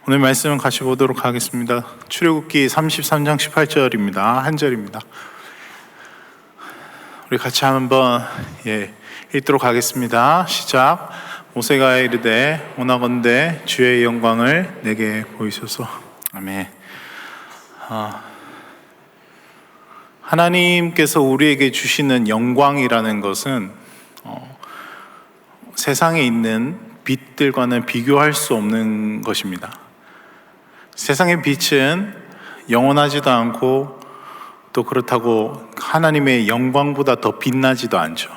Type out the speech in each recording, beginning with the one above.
오늘 말씀은 같이 보도록 하겠습니다. 출애굽기 33장 18절입니다. 한 절입니다. 우리 같이 한번 읽도록 하겠습니다. 시작. 모세가 이르되 원하건대 주의 영광을 내게 보이소서. 아멘. 하나님께서 우리에게 주시는 영광이라는 것은 세상에 있는 빛들과는 비교할 수 없는 것입니다. 세상의 빛은 영원하지도 않고 또 그렇다고 하나님의 영광보다 더 빛나지도 않죠.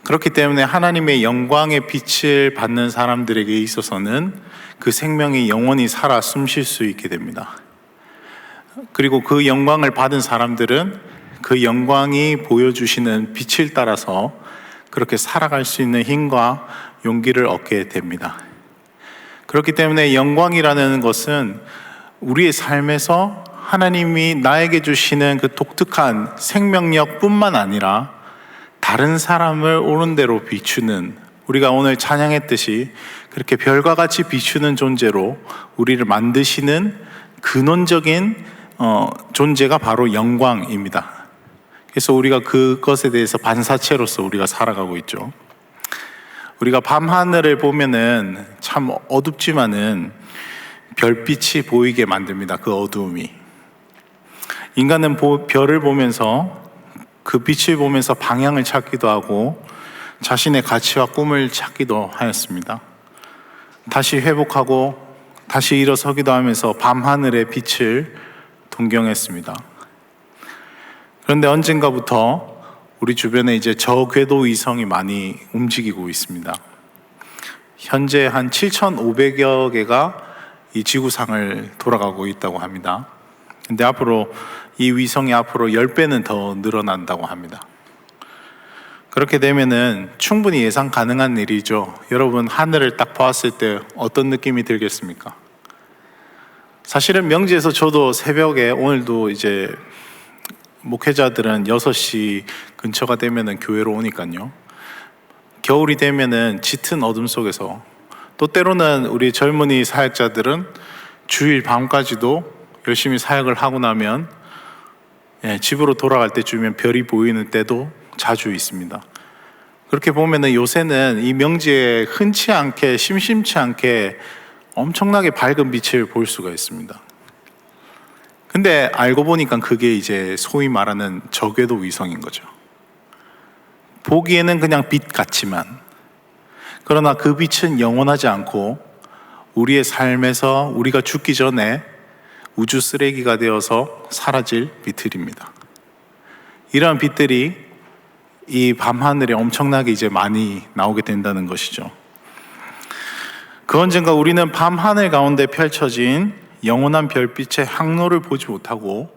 그렇기 때문에 하나님의 영광의 빛을 받는 사람들에게 있어서는 그 생명이 영원히 살아 숨쉴 수 있게 됩니다. 그리고 그 영광을 받은 사람들은 그 영광이 보여주시는 빛을 따라서 그렇게 살아갈 수 있는 힘과 용기를 얻게 됩니다. 그렇기 때문에 영광이라는 것은 우리의 삶에서 하나님이 나에게 주시는 그 독특한 생명력뿐만 아니라 다른 사람을 옳은 대로 비추는, 우리가 오늘 찬양했듯이 그렇게 별과 같이 비추는 존재로 우리를 만드시는 근원적인 존재가 바로 영광입니다. 그래서 우리가 그것에 대해서 반사체로서 우리가 살아가고 있죠. 우리가 밤하늘을 보면은 참 어둡지만은 별빛이 보이게 만듭니다. 그 어두움이. 인간은 별을 보면서 그 빛을 보면서 방향을 찾기도 하고 자신의 가치와 꿈을 찾기도 하였습니다. 다시 회복하고 다시 일어서기도 하면서 밤하늘의 빛을 동경했습니다. 그런데 언젠가부터 우리 주변에 이제 저궤도 위성이 많이 움직이고 있습니다. 현재 한 7,500여 개가 이 지구상을 돌아가고 있다고 합니다. 근데 앞으로 이 위성이 앞으로 10배는 더 늘어난다고 합니다. 그렇게 되면은 충분히 예상 가능한 일이죠. 여러분, 하늘을 딱 보았을 때 어떤 느낌이 들겠습니까? 사실은 명지에서 저도 새벽에, 오늘도 이제 목회자들은 6시 근처가 되면은 교회로 오니까요. 겨울이 되면은 짙은 어둠 속에서, 또 때로는 우리 젊은이 사역자들은 주일 밤까지도 열심히 사역을 하고 나면 집으로 돌아갈 때쯤이면 별이 보이는 때도 자주 있습니다. 그렇게 보면은 요새는 이 명지에 흔치 않게, 심심치 않게 엄청나게 밝은 빛을 볼 수가 있습니다. 근데 알고 보니까 그게 이제 소위 말하는 저궤도 위성인 거죠. 보기에는 그냥 빛 같지만, 그러나 그 빛은 영원하지 않고 우리의 삶에서 우리가 죽기 전에 우주 쓰레기가 되어서 사라질 빛들입니다. 이러한 빛들이 이 밤하늘에 엄청나게 이제 많이 나오게 된다는 것이죠. 그 언젠가 우리는 밤하늘 가운데 펼쳐진 영원한 별빛의 항로를 보지 못하고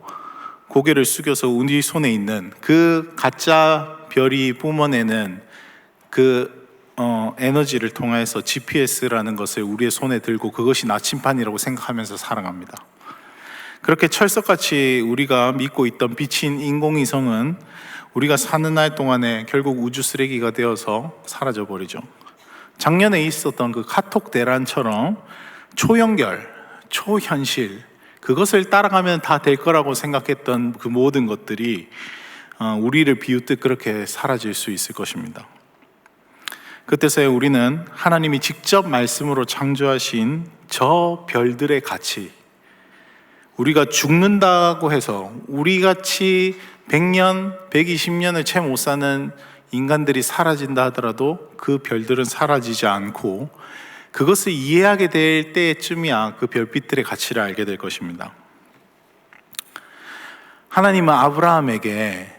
고개를 숙여서 우리 손에 있는 그 가짜 별이 뿜어내는 그 에너지를 통해서 GPS라는 것을 우리의 손에 들고 그것이 나침반이라고 생각하면서 살아갑니다. 그렇게 철석같이 우리가 믿고 있던 빛인 인공위성은 우리가 사는 날 동안에 결국 우주 쓰레기가 되어서 사라져 버리죠. 작년에 있었던 그 카톡 대란처럼 초연결, 초현실, 그것을 따라가면 다 될 거라고 생각했던 그 모든 것들이 우리를 비웃듯 그렇게 사라질 수 있을 것입니다. 그때서야 우리는 하나님이 직접 말씀으로 창조하신 저 별들의 가치, 우리가 죽는다고 해서 우리같이 100년, 120년을 채 못 사는 인간들이 사라진다 하더라도 그 별들은 사라지지 않고 그것을 이해하게 될 때쯤이야 그 별빛들의 가치를 알게 될 것입니다. 하나님은 아브라함에게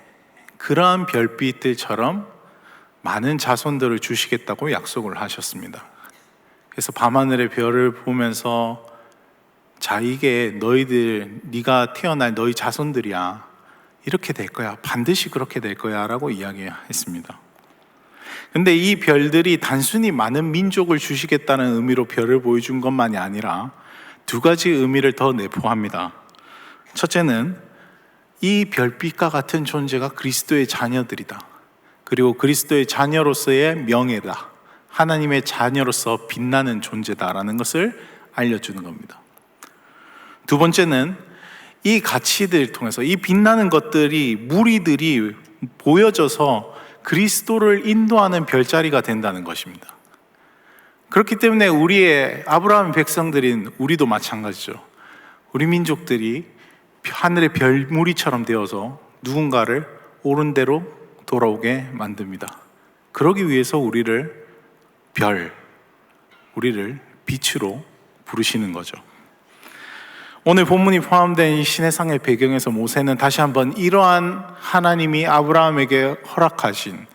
그러한 별빛들처럼 많은 자손들을 주시겠다고 약속을 하셨습니다. 그래서 밤하늘의 별을 보면서 자, 이게 너희들, 네가 태어날 너희 자손들이야. 이렇게 될 거야. 반드시 그렇게 될 거야 라고 이야기했습니다. 근데 이 별들이 단순히 많은 민족을 주시겠다는 의미로 별을 보여준 것만이 아니라 두 가지 의미를 더 내포합니다. 첫째는 이 별빛과 같은 존재가 그리스도의 자녀들이다. 그리고 그리스도의 자녀로서의 명예다. 하나님의 자녀로서 빛나는 존재다라는 것을 알려주는 겁니다. 두 번째는 이 가치들 통해서 이 빛나는 것들이 무리들이 보여져서 그리스도를 인도하는 별자리가 된다는 것입니다. 그렇기 때문에 우리의 아브라함 백성들인 우리도 마찬가지죠. 우리 민족들이 하늘의 별무리처럼 되어서 누군가를 옳은 대로 돌아오게 만듭니다. 그러기 위해서 우리를 빛으로 부르시는 거죠. 오늘 본문이 포함된 이 시내상의 배경에서 모세는 다시 한번 이러한 하나님이 아브라함에게 허락하신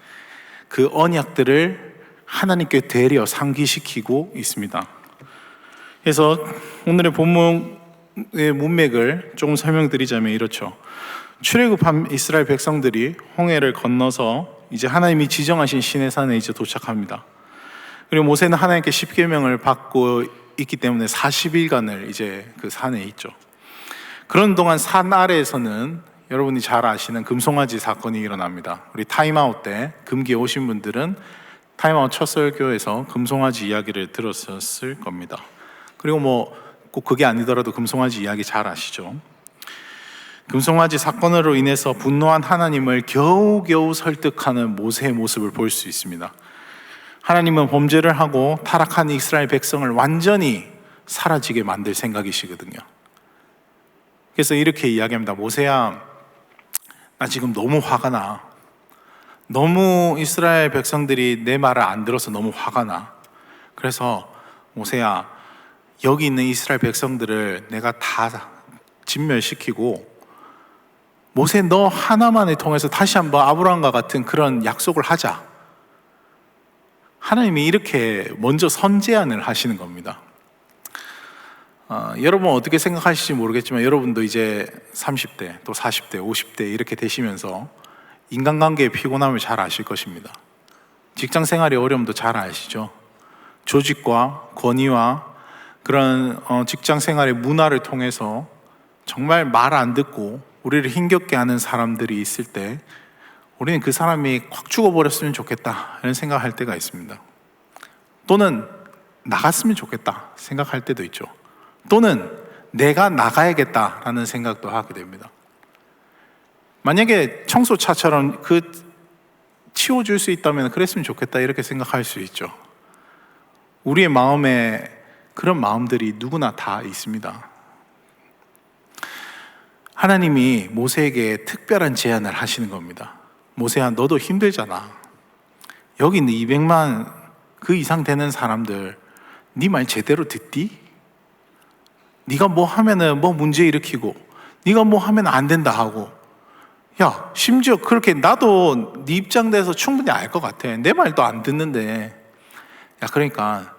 그 언약들을 하나님께 되려 상기시키고 있습니다. 그래서 오늘의 본문의 문맥을 조금 설명드리자면 이렇죠. 출애굽한 이스라엘 백성들이 홍해를 건너서 이제 하나님이 지정하신 시내산에 이제 도착합니다. 그리고 모세는 하나님께 십계명을 받고 있기 때문에 40일간을 이제 그 산에 있죠. 그런 동안 산 아래에서는 여러분이 잘 아시는 금송아지 사건이 일어납니다. 우리 타임아웃 때 금기에 오신 분들은 타임아웃 첫 설교에서 금송아지 이야기를 들었을 겁니다. 그리고 뭐 꼭 그게 아니더라도 금송아지 이야기 잘 아시죠? 금송아지 사건으로 인해서 분노한 하나님을 겨우겨우 설득하는 모세의 모습을 볼 수 있습니다. 하나님은 범죄를 하고 타락한 이스라엘 백성을 완전히 사라지게 만들 생각이시거든요. 그래서 이렇게 이야기합니다. 모세야, 나 지금 너무 화가 나. 너무 이스라엘 백성들이 내 말을 안 들어서 너무 화가 나. 그래서 모세야, 여기 있는 이스라엘 백성들을 내가 다 진멸시키고 모세 너 하나만을 통해서 다시 한번 아브라함과 같은 그런 약속을 하자. 하나님이 이렇게 먼저 선제안을 하시는 겁니다. 여러분 어떻게 생각하실지 모르겠지만 여러분도 이제 30대 또 40대 50대 이렇게 되시면서 인간관계의 피곤함을 잘 아실 것입니다. 직장 생활의 어려움도 잘 아시죠? 조직과 권위와 그런 직장 생활의 문화를 통해서 정말 말 안 듣고 우리를 힘겹게 하는 사람들이 있을 때 우리는 그 사람이 확 죽어버렸으면 좋겠다 이런 생각할 때가 있습니다. 또는 나갔으면 좋겠다 생각할 때도 있죠. 또는 내가 나가야겠다라는 생각도 하게 됩니다. 만약에 청소차처럼 치워줄 수 있다면 그랬으면 좋겠다 이렇게 생각할 수 있죠. 우리의 마음에 그런 마음들이 누구나 다 있습니다. 하나님이 모세에게 특별한 제안을 하시는 겁니다. 모세야, 너도 힘들잖아. 여기 있는 200만 그 이상 되는 사람들 네 말 제대로 듣디? 네가 뭐 하면은 뭐 문제 일으키고 네가 뭐 하면 안 된다 하고, 야 심지어 그렇게 나도 네 입장 대해서 충분히 알 것 같아. 내 말도 안 듣는데, 야 그러니까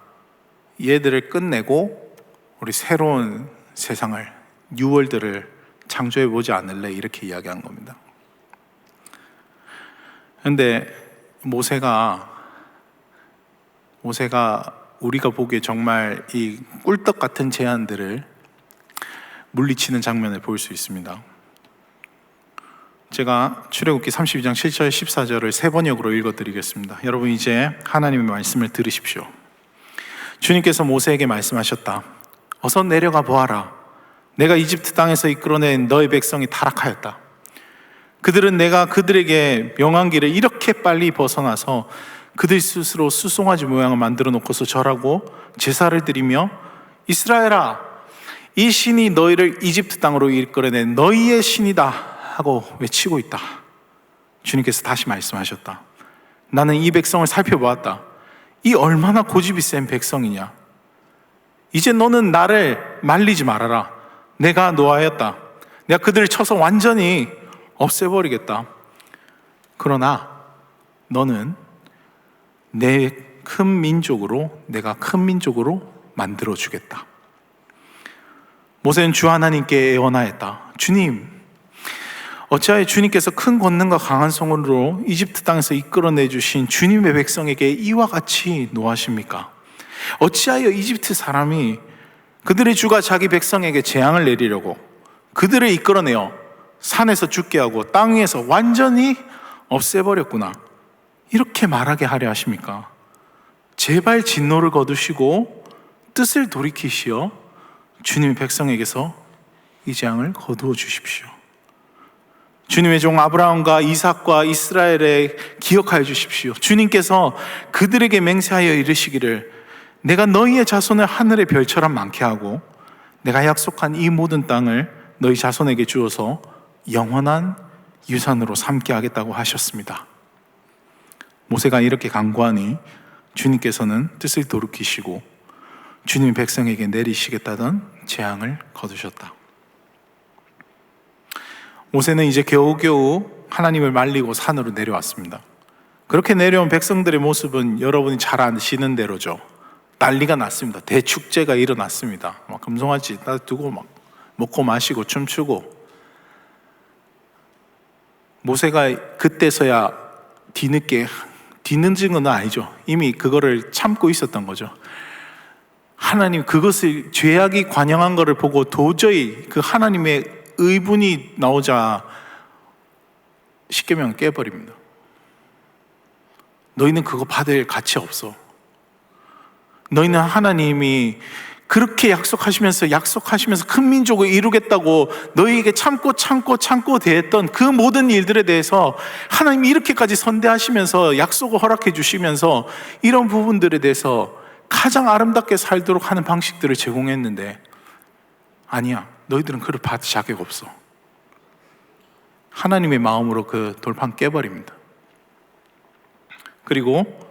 얘들을 끝내고 우리 새로운 세상을, 뉴월드를 창조해 보지 않을래? 이렇게 이야기한 겁니다. 그런데 모세가 우리가 보기에 정말 이 꿀떡 같은 제안들을 물리치는 장면을 볼 수 있습니다. 제가 출애굽기 32장 7절 14절을 세 번역으로 읽어드리겠습니다. 여러분 이제 하나님의 말씀을 들으십시오. 주님께서 모세에게 말씀하셨다. 어서 내려가 보아라. 내가 이집트 땅에서 이끌어낸 너의 백성이 타락하였다. 그들은 내가 그들에게 명한 길을 이렇게 빨리 벗어나서 그들 스스로 수송아지 모양을 만들어 놓고서 절하고 제사를 드리며 이스라엘아, 이 신이 너희를 이집트 땅으로 이끌어낸 너희의 신이다 하고 외치고 있다. 주님께서 다시 말씀하셨다. 나는 이 백성을 살펴보았다. 이 얼마나 고집이 센 백성이냐. 이제 너는 나를 말리지 말아라. 내가 노하였다. 내가 그들을 쳐서 완전히 없애버리겠다. 그러나 너는 내 큰 민족으로, 내가 큰 민족으로 만들어주겠다. 모세는 주 하나님께 애원하였다. 주님, 어찌하여 주님께서 큰 권능과 강한 손으로 이집트 땅에서 이끌어내주신 주님의 백성에게 이와 같이 노하십니까? 어찌하여 이집트 사람이 그들의 주가 자기 백성에게 재앙을 내리려고 그들을 이끌어내어 산에서 죽게 하고 땅 위에서 완전히 없애버렸구나, 이렇게 말하게 하려 하십니까? 제발 진노를 거두시고 뜻을 돌이키시어 주님의 백성에게서 이 재앙을 거두어 주십시오. 주님의 종 아브라함과 이삭과 이스라엘에 기억하여 주십시오. 주님께서 그들에게 맹세하여 이르시기를 내가 너희의 자손을 하늘의 별처럼 많게 하고 내가 약속한 이 모든 땅을 너희 자손에게 주어서 영원한 유산으로 삼게 하겠다고 하셨습니다. 모세가 이렇게 간구하니 주님께서는 뜻을 돌이키시고 주님의 백성에게 내리시겠다던 재앙을 거두셨다. 모세는 이제 겨우겨우 하나님을 말리고 산으로 내려왔습니다. 그렇게 내려온 백성들의 모습은 여러분이 잘 아시는 대로죠. 난리가 났습니다. 대축제가 일어났습니다. 막 금송아지 두고 막 먹고 마시고 춤추고. 모세가 그때서야 뒤늦은 건 아니죠. 이미 그거를 참고 있었던 거죠. 하나님 그것을 죄악이 관영한 것을 보고 도저히 그 하나님의 의분이 나오자 십계명을 깨버립니다. 너희는 그거 받을 가치 없어. 너희는 하나님이 그렇게 약속하시면서 큰 민족을 이루겠다고 너희에게 참고 대했던 그 모든 일들에 대해서 하나님이 이렇게까지 선대하시면서 약속을 허락해 주시면서 이런 부분들에 대해서 가장 아름답게 살도록 하는 방식들을 제공했는데 아니야, 너희들은 그걸 받을 자격 없어. 하나님의 마음으로 그 돌판 깨버립니다. 그리고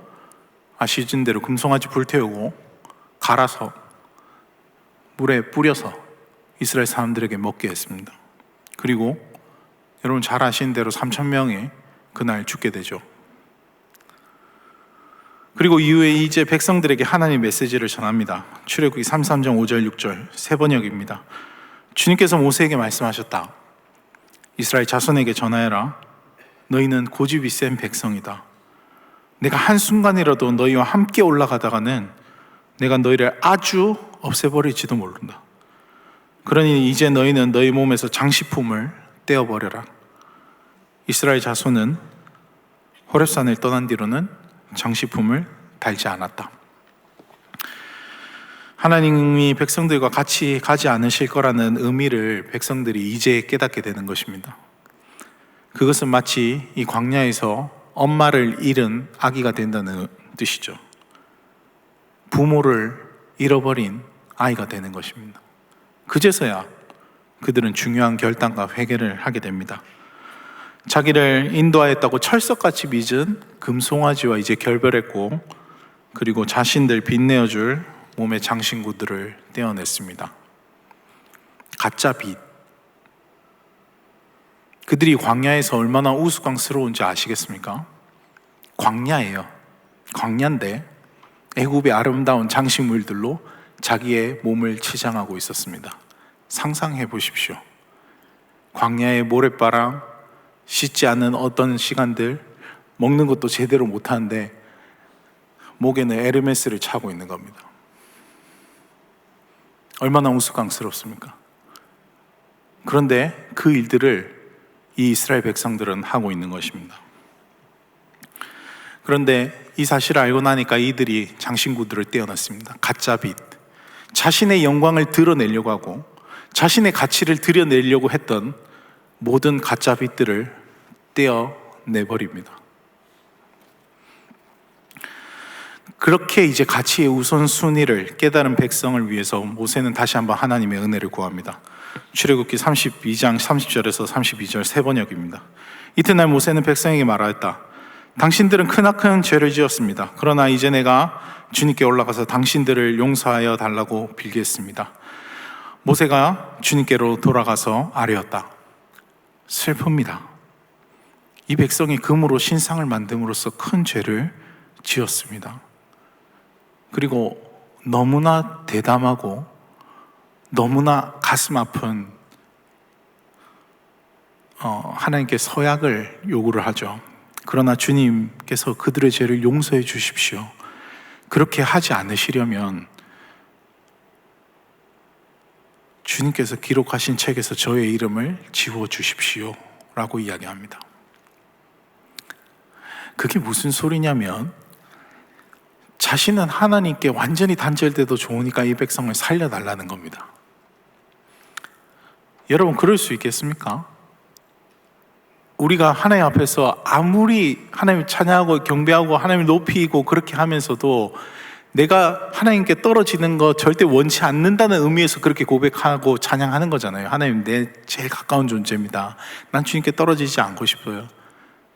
아시는 대로 금송아지 불태우고 갈아서 물에 뿌려서 이스라엘 사람들에게 먹게 했습니다. 그리고 여러분 잘 아시는 대로 3,000명이 그날 죽게 되죠. 그리고 이후에 이제 백성들에게 하나님의 메시지를 전합니다. 출애굽기 33장 5절 6절 세 번역입니다. 주님께서 모세에게 말씀하셨다. 이스라엘 자손에게 전하여라. 너희는 고집이 센 백성이다. 내가 한순간이라도 너희와 함께 올라가다가는 내가 너희를 아주 없애버릴지도 모른다. 그러니 이제 너희는 너희 몸에서 장식품을 떼어버려라. 이스라엘 자손은 호렙산을 떠난 뒤로는 장식품을 달지 않았다. 하나님이 백성들과 같이 가지 않으실 거라는 의미를 백성들이 이제 깨닫게 되는 것입니다. 그것은 마치 이 광야에서 엄마를 잃은 아기가 된다는 뜻이죠. 부모를 잃어버린 아이가 되는 것입니다. 그제서야 그들은 중요한 결단과 회개를 하게 됩니다. 자기를 인도하였다고 철석같이 믿은 금송아지와 이제 결별했고, 그리고 자신들 빛내어줄 몸의 장신구들을 떼어냈습니다. 가짜 빛. 그들이 광야에서 얼마나 우스꽝스러운지 아시겠습니까? 광야예요. 광야인데 애굽의 아름다운 장식물들로 자기의 몸을 치장하고 있었습니다. 상상해 보십시오. 광야의 모래바람, 씻지 않은 어떤 시간들, 먹는 것도 제대로 못하는데 목에는 에르메스를 차고 있는 겁니다. 얼마나 우스꽝스럽습니까? 그런데 그 일들을 이 이스라엘 백성들은 하고 있는 것입니다. 그런데 이 사실을 알고 나니까 이들이 장신구들을 떼어놨습니다. 가짜 빛. 자신의 영광을 드러내려고 하고 자신의 가치를 드러내려고 했던 모든 가짜 빛들을 떼어내버립니다. 그렇게 이제 가치의 우선순위를 깨달은 백성을 위해서 모세는 다시 한번 하나님의 은혜를 구합니다. 출애굽기 32장 30절에서 32절 세 번역입니다. 이튿날 모세는 백성에게 말하였다. 당신들은 크나큰 죄를 지었습니다. 그러나 이제 내가 주님께 올라가서 당신들을 용서하여 달라고 빌겠습니다. 모세가 주님께로 돌아가서 아뢰었다. 슬픕니다. 이 백성이 금으로 신상을 만듦으로써 큰 죄를 지었습니다. 그리고 너무나 대담하고 너무나 가슴 아픈 하나님께 서약을 요구를 하죠. 그러나 주님께서 그들의 죄를 용서해 주십시오. 그렇게 하지 않으시려면 주님께서 기록하신 책에서 저의 이름을 지워 주십시오 라고 이야기합니다. 그게 무슨 소리냐면 자신은 하나님께 완전히 단절돼도 좋으니까 이 백성을 살려달라는 겁니다. 여러분, 그럴 수 있겠습니까? 우리가 하나님 앞에서 아무리 하나님 찬양하고 경배하고 하나님 높이고 그렇게 하면서도 내가 하나님께 떨어지는 거 절대 원치 않는다는 의미에서 그렇게 고백하고 찬양하는 거잖아요. 하나님, 내 제일 가까운 존재입니다. 난 주님께 떨어지지 않고 싶어요.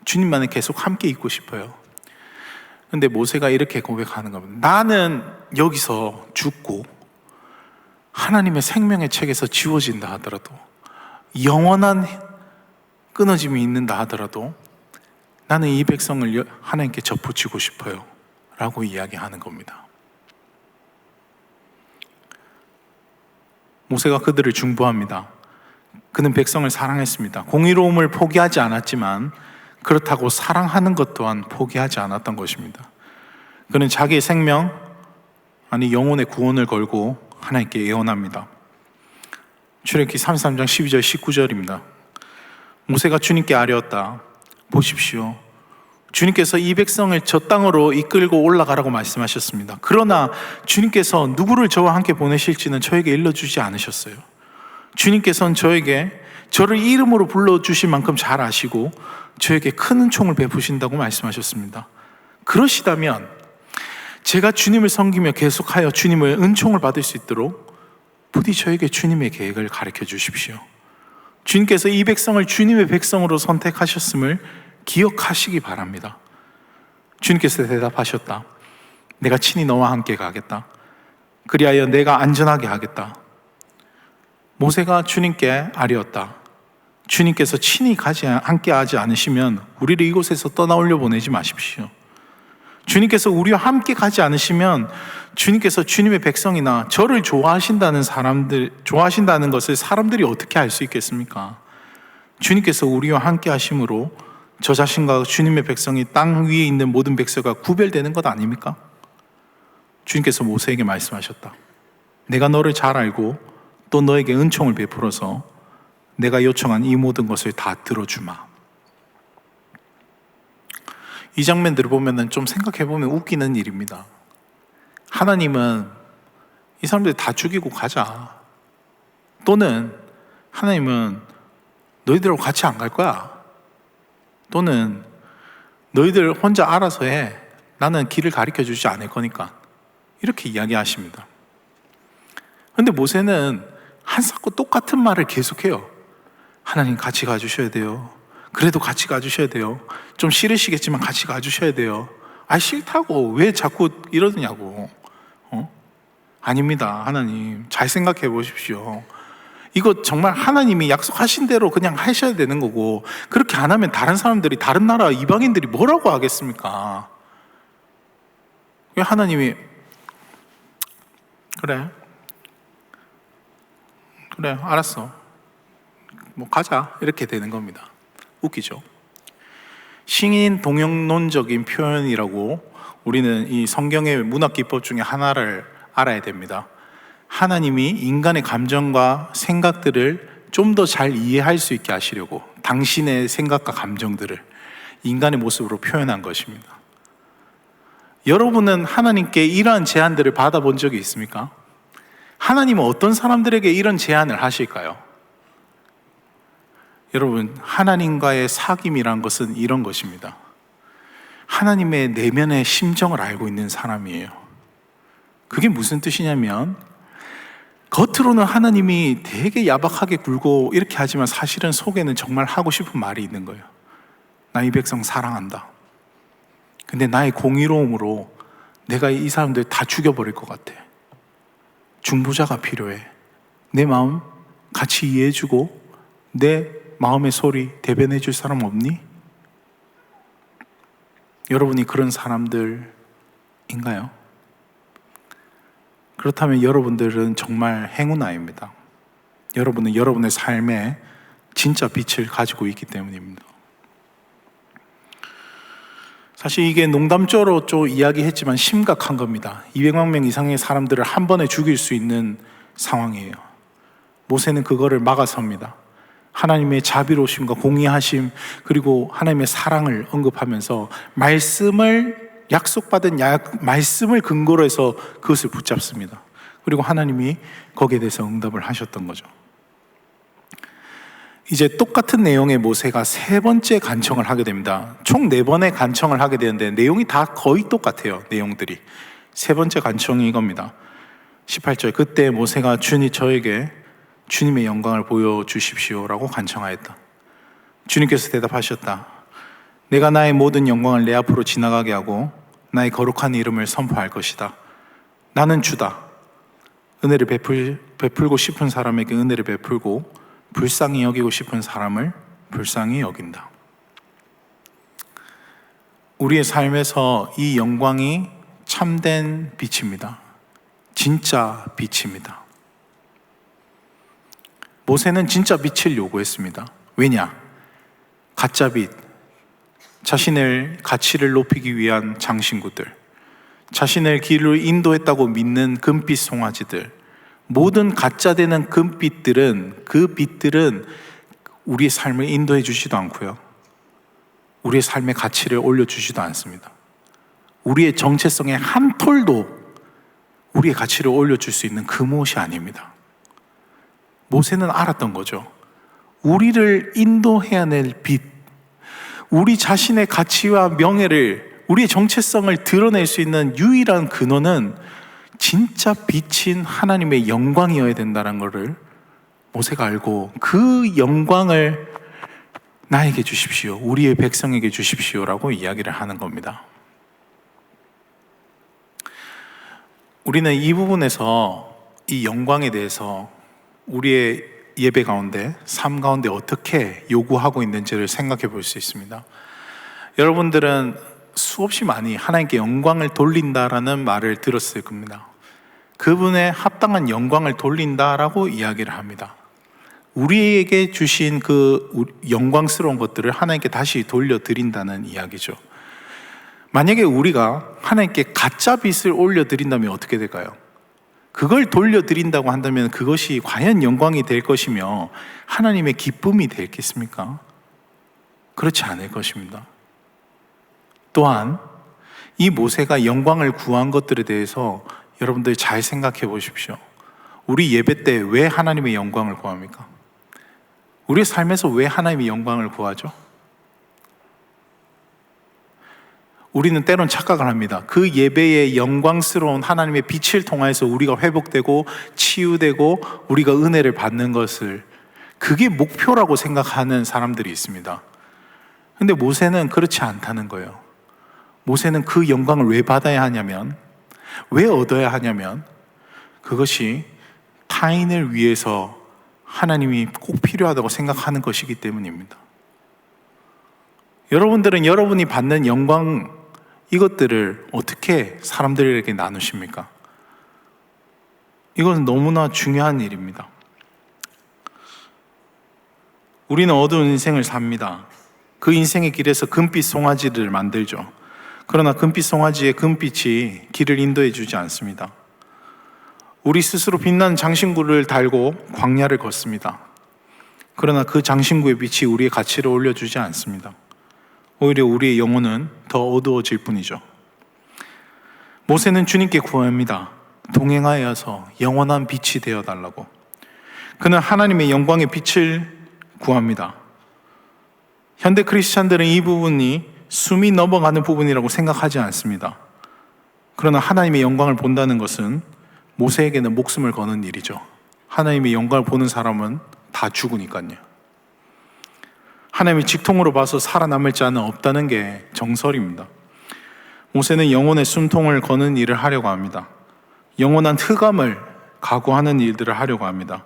주님만에 계속 함께 있고 싶어요. 근데 모세가 이렇게 고백하는 겁니다. 나는 여기서 죽고 하나님의 생명의 책에서 지워진다 하더라도, 영원한 끊어짐이 있는다 하더라도 나는 이 백성을 하나님께 접붙이고 싶어요 라고 이야기하는 겁니다. 모세가 그들을 중보합니다. 그는 백성을 사랑했습니다. 공의로움을 포기하지 않았지만 그렇다고 사랑하는 것 또한 포기하지 않았던 것입니다. 그는 자기의 생명, 아니 영혼의 구원을 걸고 하나님께 예언합니다. 출애굽기 33장 12절 19절입니다. 모세가 주님께 아뢰었다. 보십시오, 주님께서 이 백성을 저 땅으로 이끌고 올라가라고 말씀하셨습니다. 그러나 주님께서 누구를 저와 함께 보내실지는 저에게 일러주지 않으셨어요. 주님께서는 저를 이름으로 불러주실 만큼 잘 아시고 저에게 큰 은총을 베푸신다고 말씀하셨습니다. 그러시다면 제가 주님을 섬기며 계속하여 주님의 은총을 받을 수 있도록 부디 저에게 주님의 계획을 가르쳐 주십시오. 주님께서 이 백성을 주님의 백성으로 선택하셨음을 기억하시기 바랍니다. 주님께서 대답하셨다. 내가 친히 너와 함께 가겠다. 그리하여 내가 안전하게 하겠다. 모세가 주님께 아뢰었다. 주님께서 친히 함께 하지 않으시면 우리를 이곳에서 떠나올려 보내지 마십시오. 주님께서 우리와 함께 가지 않으시면 주님께서 주님의 백성이나 저를 좋아하신다는 것을 사람들이 어떻게 알 수 있겠습니까? 주님께서 우리와 함께 하심으로 저 자신과 주님의 백성이 땅 위에 있는 모든 백성과 구별되는 것 아닙니까? 주님께서 모세에게 말씀하셨다. 내가 너를 잘 알고 또 너에게 은총을 베풀어서 내가 요청한 이 모든 것을 다 들어주마. 이 장면들을 보면 좀 생각해보면 웃기는 일입니다. 하나님은 이 사람들 다 죽이고 가자, 또는 하나님은 너희들하고 같이 안 갈 거야, 또는 너희들 혼자 알아서 해, 나는 길을 가르쳐 주지 않을 거니까, 이렇게 이야기하십니다. 그런데 모세는 한사코 똑같은 말을 계속해요. 하나님 같이 가주셔야 돼요. 그래도 같이 가주셔야 돼요. 좀 싫으시겠지만 같이 가주셔야 돼요. 싫다고 왜 자꾸 이러느냐고. 아닙니다. 하나님 잘 생각해 보십시오. 이거 정말 하나님이 약속하신 대로 그냥 하셔야 되는 거고, 그렇게 안 하면 다른 사람들이, 다른 나라 이방인들이 뭐라고 하겠습니까? 하나님이 그래 알았어, 뭐 가자, 이렇게 되는 겁니다. 웃기죠? 신인 동영론적인 표현이라고 우리는 이 성경의 문학 기법 중에 하나를 알아야 됩니다. 하나님이 인간의 감정과 생각들을 좀 더 잘 이해할 수 있게 하시려고 당신의 생각과 감정들을 인간의 모습으로 표현한 것입니다. 여러분은 하나님께 이러한 제안들을 받아본 적이 있습니까? 하나님은 어떤 사람들에게 이런 제안을 하실까요? 여러분, 하나님과의 사귐이란 것은 이런 것입니다. 하나님의 내면의 심정을 알고 있는 사람이에요. 그게 무슨 뜻이냐면, 겉으로는 하나님이 되게 야박하게 굴고 이렇게 하지만 사실은 속에는 정말 하고 싶은 말이 있는 거예요. 나 이 백성 사랑한다. 근데 나의 공의로움으로 내가 이 사람들 다 죽여버릴 것 같아. 중보자가 필요해. 내 마음 같이 이해해주고 내 마음의 소리 대변해 줄 사람 없니? 여러분이 그런 사람들인가요? 그렇다면 여러분들은 정말 행운아입니다. 여러분은 여러분의 삶에 진짜 빛을 가지고 있기 때문입니다. 사실 이게 농담조로 좀 이야기했지만 심각한 겁니다. 200만 명 이상의 사람들을 한 번에 죽일 수 있는 상황이에요. 모세는 그거를 막아섭니다. 하나님의 자비로우심과 공의하심, 그리고 하나님의 사랑을 언급하면서 말씀을 약속받은 말씀을 근거로 해서 그것을 붙잡습니다. 그리고 하나님이 거기에 대해서 응답을 하셨던 거죠. 이제 똑같은 내용의 모세가 세 번째 간청을 하게 됩니다. 총 4번의 간청을 하게 되는데 내용이 다 거의 똑같아요. 내용들이. 세 번째 간청이 이겁니다. 18절, 그때 모세가 주님 저에게 주님의 영광을 보여주십시오 라고 간청하였다. 주님께서 대답하셨다. 내가 나의 모든 영광을 내 앞으로 지나가게 하고 나의 거룩한 이름을 선포할 것이다. 나는 주다. 은혜를 베풀고 싶은 사람에게 은혜를 베풀고 불쌍히 여기고 싶은 사람을 불쌍히 여긴다. 우리의 삶에서 이 영광이 참된 빛입니다. 진짜 빛입니다. 모세는 진짜 빛을 요구했습니다. 왜냐? 가짜 빛, 자신의 가치를 높이기 위한 장신구들, 자신의 길을 인도했다고 믿는 금빛 송아지들, 모든 가짜되는 금빛들은, 그 빛들은 우리의 삶을 인도해 주지도 않고요, 우리의 삶의 가치를 올려주지도 않습니다. 우리의 정체성의 한 톨도 우리의 가치를 올려줄 수 있는 그무엇이 아닙니다. 모세는 알았던 거죠. 우리를 인도해야 될 빛, 우리 자신의 가치와 명예를, 우리의 정체성을 드러낼 수 있는 유일한 근원은 진짜 빛인 하나님의 영광이어야 된다는 것을 모세가 알고 그 영광을 나에게 주십시오, 우리의 백성에게 주십시오라고 이야기를 하는 겁니다. 우리는 이 부분에서 이 영광에 대해서 우리의 예배 가운데, 삶 가운데 어떻게 요구하고 있는지를 생각해 볼 수 있습니다. 여러분들은 수없이 많이 하나님께 영광을 돌린다라는 말을 들었을 겁니다. 그분의 합당한 영광을 돌린다라고 이야기를 합니다. 우리에게 주신 그 영광스러운 것들을 하나님께 다시 돌려드린다는 이야기죠. 만약에 우리가 하나님께 가짜 빛을 올려드린다면 어떻게 될까요? 그걸 돌려드린다고 한다면 그것이 과연 영광이 될 것이며 하나님의 기쁨이 되겠습니까? 그렇지 않을 것입니다. 또한 이 모세가 영광을 구한 것들에 대해서 여러분들 잘 생각해 보십시오. 우리 예배 때 왜 하나님의 영광을 구합니까? 우리의 삶에서 왜 하나님의 영광을 구하죠? 우리는 때론 착각을 합니다. 그 예배의 영광스러운 하나님의 빛을 통해서 우리가 회복되고 치유되고 우리가 은혜를 받는 것을, 그게 목표라고 생각하는 사람들이 있습니다. 근데 모세는 그렇지 않다는 거예요. 모세는 그 영광을 왜 받아야 하냐면, 왜 얻어야 하냐면, 그것이 타인을 위해서 하나님이 꼭 필요하다고 생각하는 것이기 때문입니다. 여러분들은 여러분이 받는 영광, 이것들을 어떻게 사람들에게 나누십니까? 이것은 너무나 중요한 일입니다. 우리는 어두운 인생을 삽니다. 그 인생의 길에서 금빛 송아지를 만들죠. 그러나 금빛 송아지의 금빛이 길을 인도해 주지 않습니다. 우리 스스로 빛나는 장신구를 달고 광야를 걷습니다. 그러나 그 장신구의 빛이 우리의 가치를 올려주지 않습니다. 오히려 우리의 영혼은 더 어두워질 뿐이죠. 모세는 주님께 구합니다. 동행하여서 영원한 빛이 되어달라고. 그는 하나님의 영광의 빛을 구합니다. 현대 크리스찬들은 이 부분이 숨이 넘어가는 부분이라고 생각하지 않습니다. 그러나 하나님의 영광을 본다는 것은 모세에게는 목숨을 거는 일이죠. 하나님의 영광을 보는 사람은 다 죽으니까요. 하나님의 직통으로 봐서 살아남을 자는 없다는 게 정설입니다. 모세는 영혼의 숨통을 거는 일을 하려고 합니다. 영원한 흑암을 각오하는 일들을 하려고 합니다.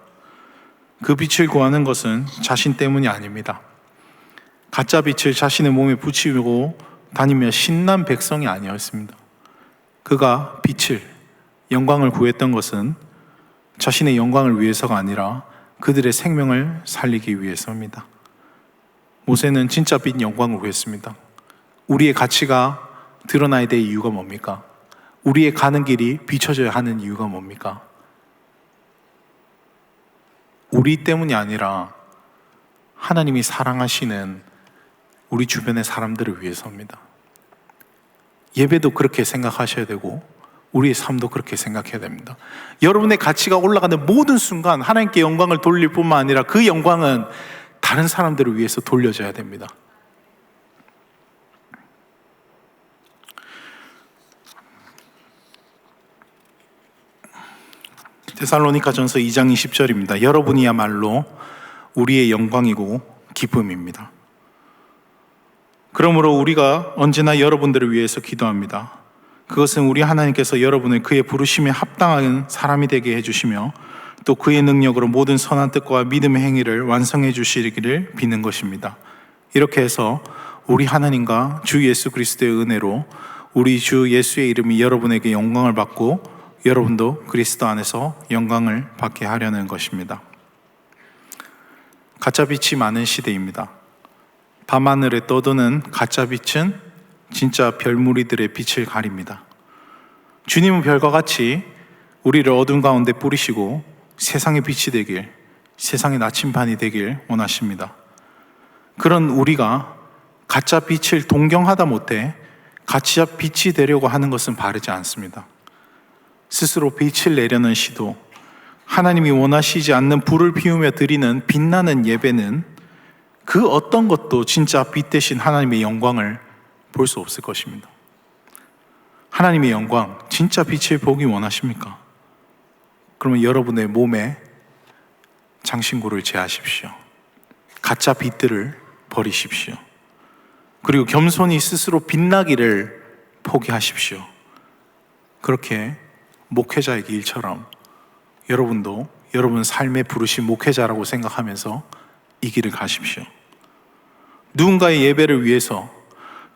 그 빛을 구하는 것은 자신 때문이 아닙니다. 가짜 빛을 자신의 몸에 붙이고 다니며 신난 백성이 아니었습니다. 그가 빛을, 영광을 구했던 것은 자신의 영광을 위해서가 아니라 그들의 생명을 살리기 위해서입니다. 모세는 진짜 빛 영광을 구했습니다. 우리의 가치가 드러나야 될 이유가 뭡니까? 우리의 가는 길이 비춰져야 하는 이유가 뭡니까? 우리 때문이 아니라 하나님이 사랑하시는 우리 주변의 사람들을 위해서입니다. 예배도 그렇게 생각하셔야 되고 우리의 삶도 그렇게 생각해야 됩니다. 여러분의 가치가 올라가는 모든 순간 하나님께 영광을 돌릴 뿐만 아니라 그 영광은 다른 사람들을 위해서 돌려져야 됩니다. 데살로니가전서 2장 20절입니다. 여러분이야말로 우리의 영광이고 기쁨입니다. 그러므로 우리가 언제나 여러분들을 위해서 기도합니다. 그것은 우리 하나님께서 여러분을 그의 부르심에 합당한 사람이 되게 해주시며 또 그의 능력으로 모든 선한 뜻과 믿음의 행위를 완성해 주시기를 비는 것입니다. 이렇게 해서 우리 하나님과 주 예수 그리스도의 은혜로 우리 주 예수의 이름이 여러분에게 영광을 받고 여러분도 그리스도 안에서 영광을 받게 하려는 것입니다. 가짜빛이 많은 시대입니다. 밤하늘에 떠도는 가짜빛은 진짜 별무리들의 빛을 가립니다. 주님은 별과 같이 우리를 어둠 가운데 뿌리시고 세상의 빛이 되길, 세상의 나침반이 되길 원하십니다. 그런 우리가 가짜 빛을 동경하다 못해 가짜 빛이 되려고 하는 것은 바르지 않습니다. 스스로 빛을 내려는 시도, 하나님이 원하시지 않는 불을 피우며 드리는 빛나는 예배는 그 어떤 것도 진짜 빛 대신 하나님의 영광을 볼 수 없을 것입니다. 하나님의 영광, 진짜 빛을 보기 원하십니까? 그러면 여러분의 몸에 장신구를 제하십시오. 가짜 빛들을 버리십시오. 그리고 겸손히 스스로 빛나기를 포기하십시오. 그렇게 목회자의 길처럼 여러분도 여러분 삶에 부르신 목회자라고 생각하면서 이 길을 가십시오. 누군가의 예배를 위해서,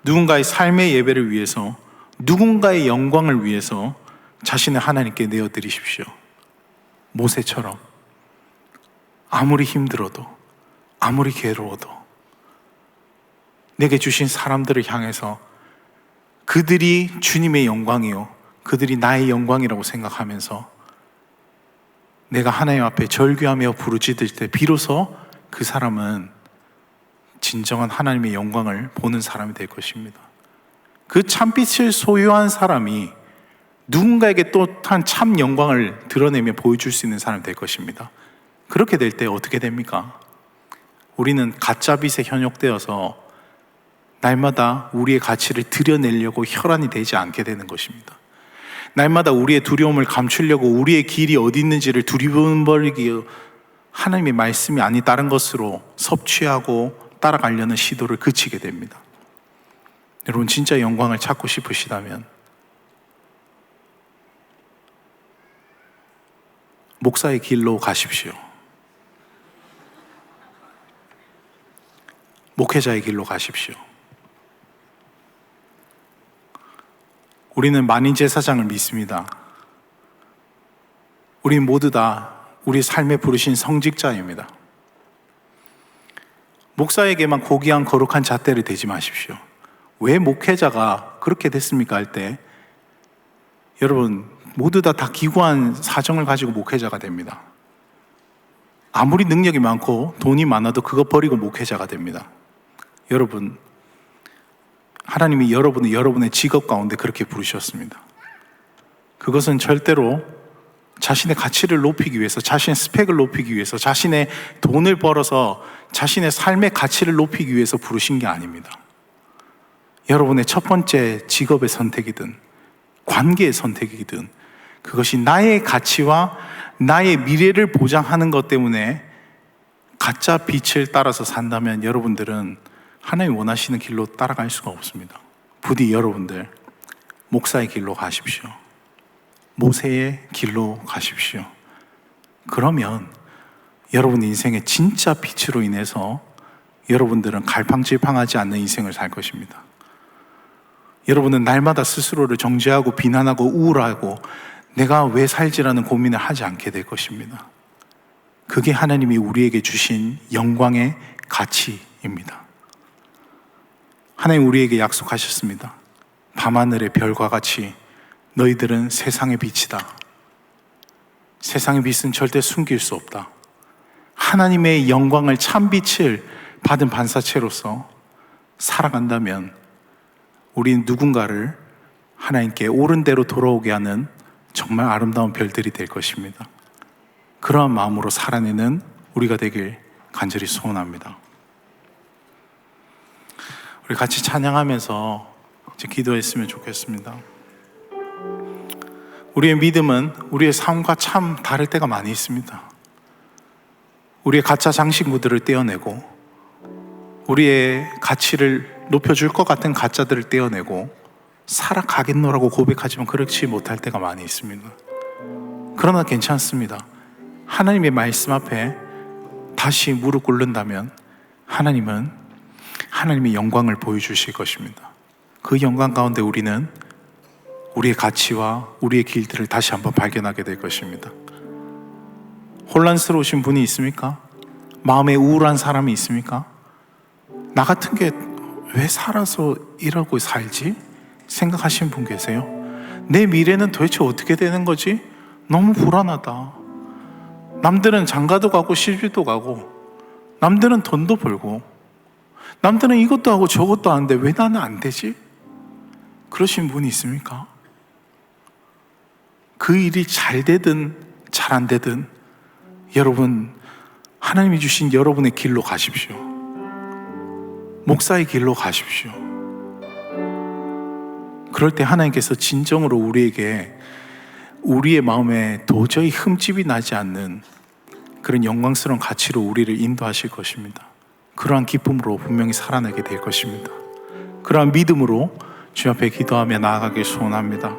누군가의 삶의 예배를 위해서, 누군가의 영광을 위해서 자신을 하나님께 내어드리십시오. 모세처럼 아무리 힘들어도, 아무리 괴로워도 내게 주신 사람들을 향해서 그들이 주님의 영광이요, 그들이 나의 영광이라고 생각하면서 내가 하나님 앞에 절규하며 부르짖을 때 비로소 그 사람은 진정한 하나님의 영광을 보는 사람이 될 것입니다. 그 참빛을 소유한 사람이 누군가에게 또 한 참 영광을 드러내며 보여줄 수 있는 사람이 될 것입니다. 그렇게 될 때 어떻게 됩니까? 우리는 가짜빛에 현혹되어서 날마다 우리의 가치를 드러내려고 혈안이 되지 않게 되는 것입니다. 날마다 우리의 두려움을 감추려고 우리의 길이 어디 있는지를 두리번거리기, 하나님의 말씀이 아닌 다른 것으로 섭취하고 따라가려는 시도를 그치게 됩니다. 여러분, 진짜 영광을 찾고 싶으시다면 목사의 길로 가십시오. 목회자의 길로 가십시오. 우리는 만인제사장을 믿습니다. 우리 모두 다 우리 삶에 부르신 성직자입니다. 목사에게만 고귀한 거룩한 잣대를 대지 마십시오. 왜 목회자가 그렇게 됐습니까? 할 때 여러분 모두 다 기구한 사정을 가지고 목회자가 됩니다. 아무리 능력이 많고 돈이 많아도 그거 버리고 목회자가 됩니다. 여러분, 하나님이 여러분을 여러분의 직업 가운데 그렇게 부르셨습니다. 그것은 절대로 자신의 가치를 높이기 위해서, 자신의 스펙을 높이기 위해서, 자신의 돈을 벌어서 자신의 삶의 가치를 높이기 위해서 부르신 게 아닙니다. 여러분의 첫 번째 직업의 선택이든 관계의 선택이든 그것이 나의 가치와 나의 미래를 보장하는 것 때문에 가짜 빛을 따라서 산다면 여러분들은 하나님이 원하시는 길로 따라갈 수가 없습니다. 부디 여러분들 목사의 길로 가십시오. 모세의 길로 가십시오. 그러면 여러분 인생의 진짜 빛으로 인해서 여러분들은 갈팡질팡하지 않는 인생을 살 것입니다. 여러분은 날마다 스스로를 정죄하고 비난하고 우울하고 내가 왜 살지라는 고민을 하지 않게 될 것입니다. 그게 하나님이 우리에게 주신 영광의 가치입니다. 하나님 우리에게 약속하셨습니다. 밤하늘의 별과 같이 너희들은 세상의 빛이다. 세상의 빛은 절대 숨길 수 없다. 하나님의 영광을 참 빛을 받은 반사체로서 살아간다면 우리는 누군가를 하나님께 옳은 대로 돌아오게 하는 정말 아름다운 별들이 될 것입니다. 그러한 마음으로 살아내는 우리가 되길 간절히 소원합니다. 우리 같이 찬양하면서 이제 기도했으면 좋겠습니다. 우리의 믿음은 우리의 삶과 참 다를 때가 많이 있습니다. 우리의 가짜 장신구들을 떼어내고, 우리의 가치를 높여줄 것 같은 가짜들을 떼어내고 살아가겠노라고 고백하지만 그렇지 못할 때가 많이 있습니다. 그러나 괜찮습니다. 하나님의 말씀 앞에 다시 무릎 꿇는다면 하나님은 하나님의 영광을 보여주실 것입니다. 그 영광 가운데 우리는 우리의 가치와 우리의 길들을 다시 한번 발견하게 될 것입니다. 혼란스러우신 분이 있습니까? 마음에 우울한 사람이 있습니까? 나 같은 게 왜 살아서 이러고 살지? 생각하시는 분 계세요? 내 미래는 도대체 어떻게 되는 거지? 너무 불안하다. 남들은 장가도 가고 시집도 가고, 남들은 돈도 벌고, 남들은 이것도 하고 저것도 하는데 왜 나는 안 되지? 그러신 분이 있습니까? 그 일이 잘 되든 잘 안 되든 여러분, 하나님이 주신 여러분의 길로 가십시오. 목사의 길로 가십시오. 그럴 때 하나님께서 진정으로 우리에게 우리의 마음에 도저히 흠집이 나지 않는 그런 영광스러운 가치로 우리를 인도하실 것입니다. 그러한 기쁨으로 분명히 살아내게 될 것입니다. 그러한 믿음으로 주 앞에 기도하며 나아가길 소원합니다.